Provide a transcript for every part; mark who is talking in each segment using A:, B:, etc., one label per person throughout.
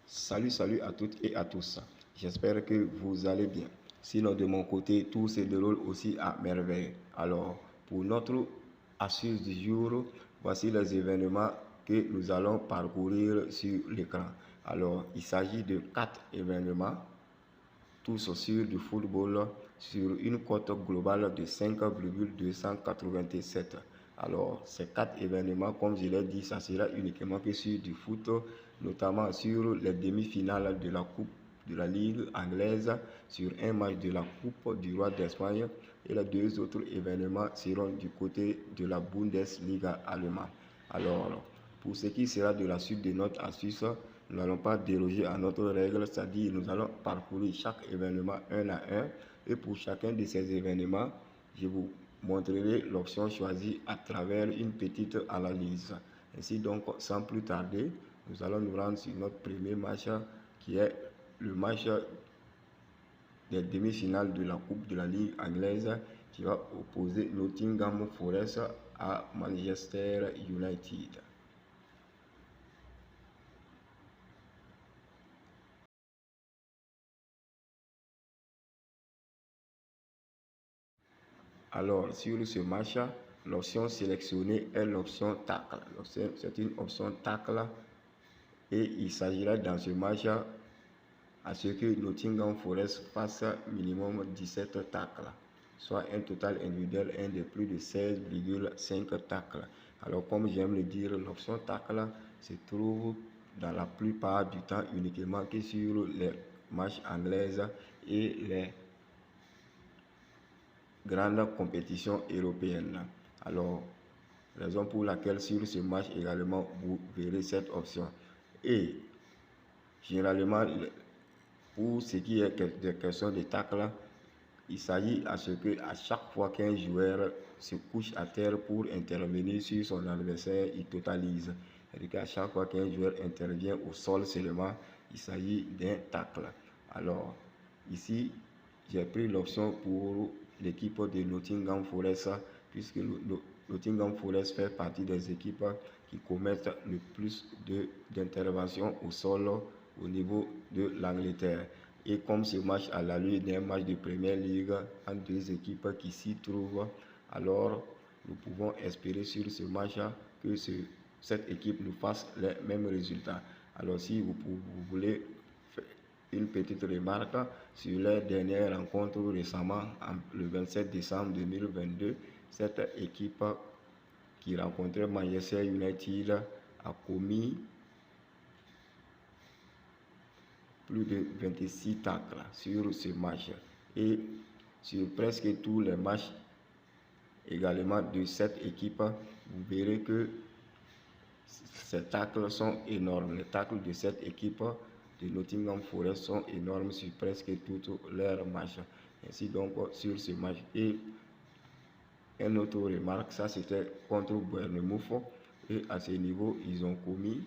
A: Salut à toutes et à tous. J'espère que vous allez bien. Sinon, de mon côté, tout se déroule aussi à merveille. Alors, pour notre astuce du jour, voici les événements que nous allons parcourir sur l'écran. Alors, il s'agit de 4 événements, tous sur du football, sur une cote globale de 5,287. Alors, ces 4 événements, comme je l'ai dit, ça sera uniquement que sur du foot, notamment sur les demi-finales de la Coupe de la Ligue anglaise, sur un match de la Coupe du Roi d'Espagne, et les deux autres événements seront du côté de la Bundesliga allemande. Alors, pour ce qui sera de la suite de notre astuce, nous n'allons pas déroger à notre règle, c'est-à-dire nous allons parcourir chaque événement un à un, et pour chacun de ces événements, je vous montrerai l'option choisie à travers une petite analyse. Ainsi donc, sans plus tarder, nous allons nous rendre sur notre premier match qui est le match des demi-finales de la Coupe de la Ligue anglaise qui va opposer Nottingham Forest à Manchester United. Alors, sur ce match, l'option sélectionnée est l'option tacle. C'est une option tacle et il s'agira dans ce match à ce que Nottingham Forest fasse minimum 17 tacles, soit un total individuel de plus de 16,5 tacles. Alors, comme j'aime le dire, l'option tacle se trouve dans la plupart du temps uniquement que sur les matchs anglaises et les grande compétition européenne. Alors, raison pour laquelle sur ce match également, vous verrez cette option. Et généralement, pour ce qui est des questions de tacle, il s'agit à ce que à chaque fois qu'un joueur se couche à terre pour intervenir sur son adversaire, il totalise. C'est-à-dire qu'à chaque fois qu'un joueur intervient au sol seulement, il s'agit d'un tacle. Alors, ici, j'ai pris l'option pour l'équipe de Nottingham Forest, puisque Nottingham Forest fait partie des équipes qui commettent le plus d'interventions au sol au niveau de l'Angleterre. Et comme ce match à l'allure d'un match de Premier League entre deux équipes qui s'y trouvent, alors nous pouvons espérer sur ce match que cette équipe nous fasse les mêmes résultats. Alors si vous voulez une petite remarque sur les dernières rencontres récemment, le 27 décembre 2022, cette équipe qui rencontrait Manchester United a commis plus de 26 tacles sur ce match. Et sur presque tous les matchs également de cette équipe, vous verrez que ces tacles sont énormes. Les tacles de cette équipe de Nottingham Forest sont énormes sur presque tous leurs matchs. Ainsi donc sur ce match. Et un autre remarque, ça c'était contre Bournemouth. Et à ce niveau, ils ont commis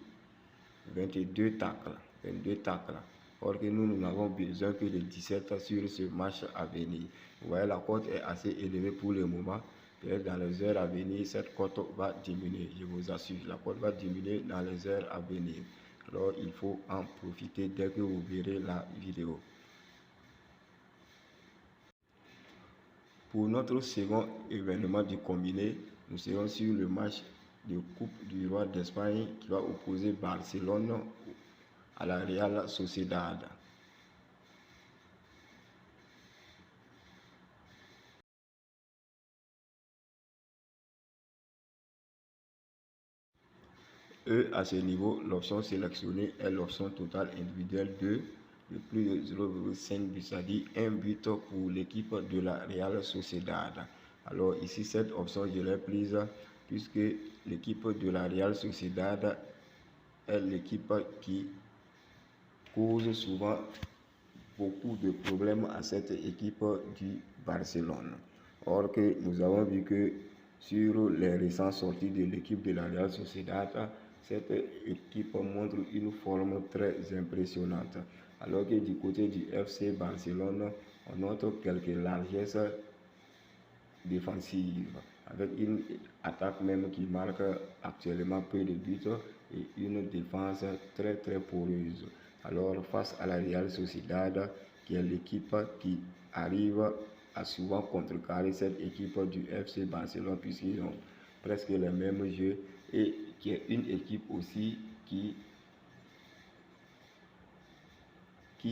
A: 22 tacles. 22 tacles. Or que nous n'avons besoin que de 17 sur ce match à venir. Vous voyez, la cote est assez élevée pour le moment. Peut-être dans les heures à venir, cette cote va diminuer. Je vous assure, la cote va diminuer dans les heures à venir. Alors, il faut en profiter dès que vous verrez la vidéo. Pour notre second événement du combiné, nous serons sur le match de Coupe du Roi d'Espagne qui va opposer Barcelone à la Real Sociedad. À ce niveau, l'option sélectionnée est l'option totale individuelle de plus de 0,5 buts, c'est-à-dire un but pour l'équipe de la Real Sociedad. Alors ici, cette option, je l'ai prise puisque l'équipe de la Real Sociedad est l'équipe qui cause souvent beaucoup de problèmes à cette équipe du Barcelone. Or que nous avons vu que sur les récentes sorties de l'équipe de la Real Sociedad, cette équipe montre une forme très impressionnante. Alors que du côté du FC Barcelone, on note quelques largesses défensives, avec une attaque même qui marque actuellement peu de buts et une défense très poreuse. Alors, face à la Real Sociedad, qui est l'équipe qui arrive à souvent contrecarrer cette équipe du FC Barcelone, puisqu'ils ont presque les mêmes jeux, et qui est une équipe aussi qui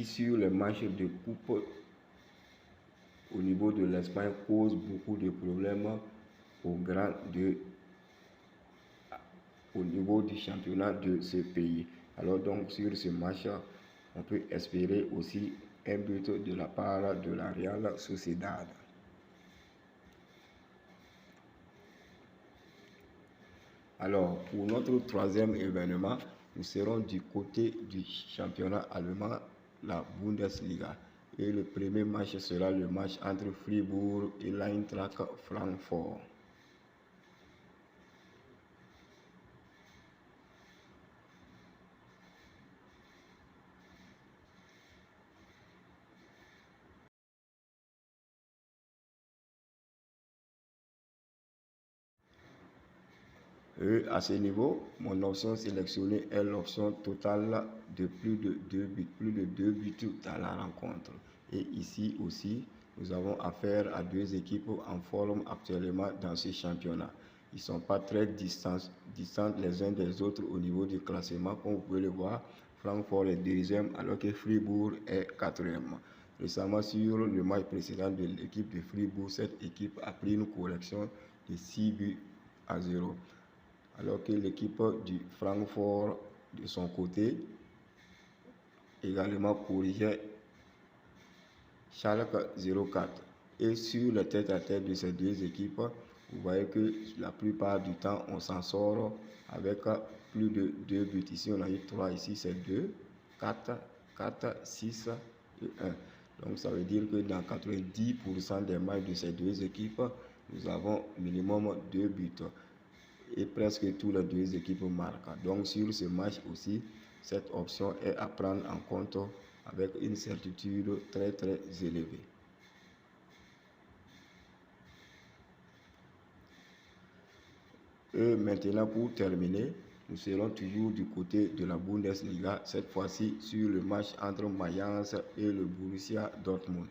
A: sur les matchs de coupe au niveau de l'Espagne cause beaucoup de problèmes au niveau du championnat de ce pays. Alors donc sur ce match, on peut espérer aussi un but de la part de la Real Sociedad. Alors pour notre troisième événement, nous serons du côté du championnat allemand, la Bundesliga. Et le premier match sera le match entre Fribourg et l'Eintracht Francfort. À ce niveau, mon option sélectionnée est l'option totale de plus de 2 buts dans la rencontre. Et ici aussi, nous avons affaire à deux équipes en forme actuellement dans ce championnat. Ils ne sont pas très distants les uns des autres au niveau du classement. Comme vous pouvez le voir, Francfort est deuxième alors que Fribourg est quatrième. Récemment, sur le match précédent de l'équipe de Fribourg, cette équipe a pris une correction de 6 buts à 0. Alors que l'équipe du Francfort, de son côté, également corrigeait Schalke 04. Et sur le tête-à-tête de ces deux équipes, vous voyez que la plupart du temps, on s'en sort avec plus de 2 buts. Ici, on a eu 3, ici c'est 2, 4, 6 et 1. Donc ça veut dire que dans 90% des matchs de ces deux équipes, nous avons minimum 2 buts. Et presque tous les deux équipes marquent. Donc sur ce match aussi, cette option est à prendre en compte avec une certitude très élevée. Et maintenant pour terminer, nous serons toujours du côté de la Bundesliga, cette fois-ci sur le match entre Mayence et le Borussia Dortmund.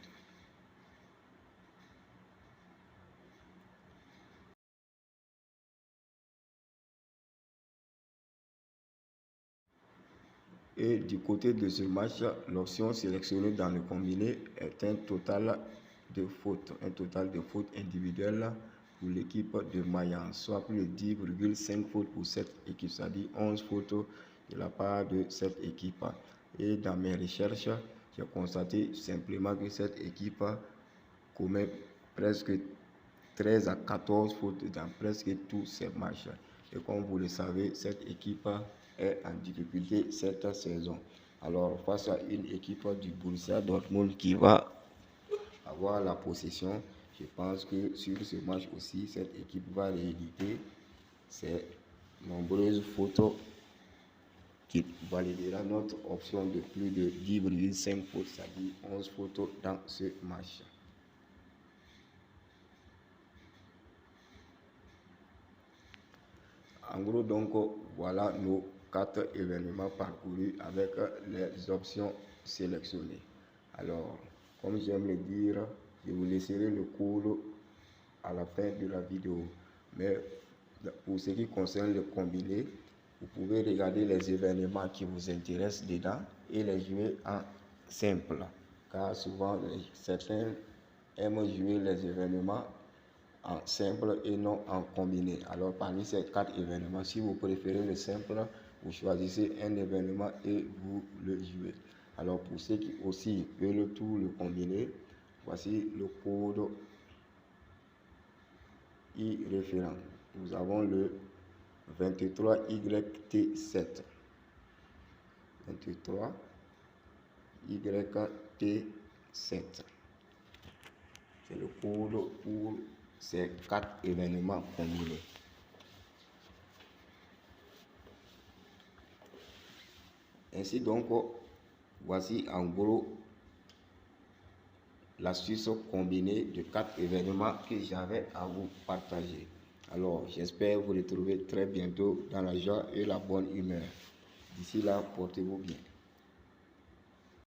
A: Et du côté de ce match, l'option sélectionnée dans le combiné est un total de fautes individuelles pour l'équipe de Mayence, soit plus de 10,5 fautes pour cette équipe, c'est-à-dire 11 fautes de la part de cette équipe. Et dans mes recherches, j'ai constaté simplement que cette équipe commet presque 13 à 14 fautes dans presque tous ces matchs. Et comme vous le savez, cette équipe est en difficulté cette saison. Alors, face à une équipe du Borussia Dortmund qui va avoir la possession, je pense que sur ce match aussi, cette équipe va rééditer ces nombreuses fautes qui validera notre option de plus de 10,5 fautes, c'est-à-dire 11 fautes dans ce match. En gros, donc, voilà nos 4 événements parcourus avec les options sélectionnées. Alors, comme j'aime le dire, je vous laisserai le cours à la fin de la vidéo. Mais pour ce qui concerne le combiné, vous pouvez regarder les événements qui vous intéressent dedans et les jouer en simple. Car souvent, certains aiment jouer les événements en simple et non en combiné. Alors parmi ces 4 événements, si vous préférez le simple, vous choisissez un événement et vous le jouez. Alors pour ceux qui aussi veulent tout le combiner, voici le code i-référent. Nous avons le 23YT7. 23YT7. C'est le code pour ces 4 événements combinés. Ainsi donc, voici en gros l'astuce combinée de 4 événements que j'avais à vous partager. Alors, j'espère vous retrouver très bientôt dans la joie et la bonne humeur. D'ici là, portez-vous bien.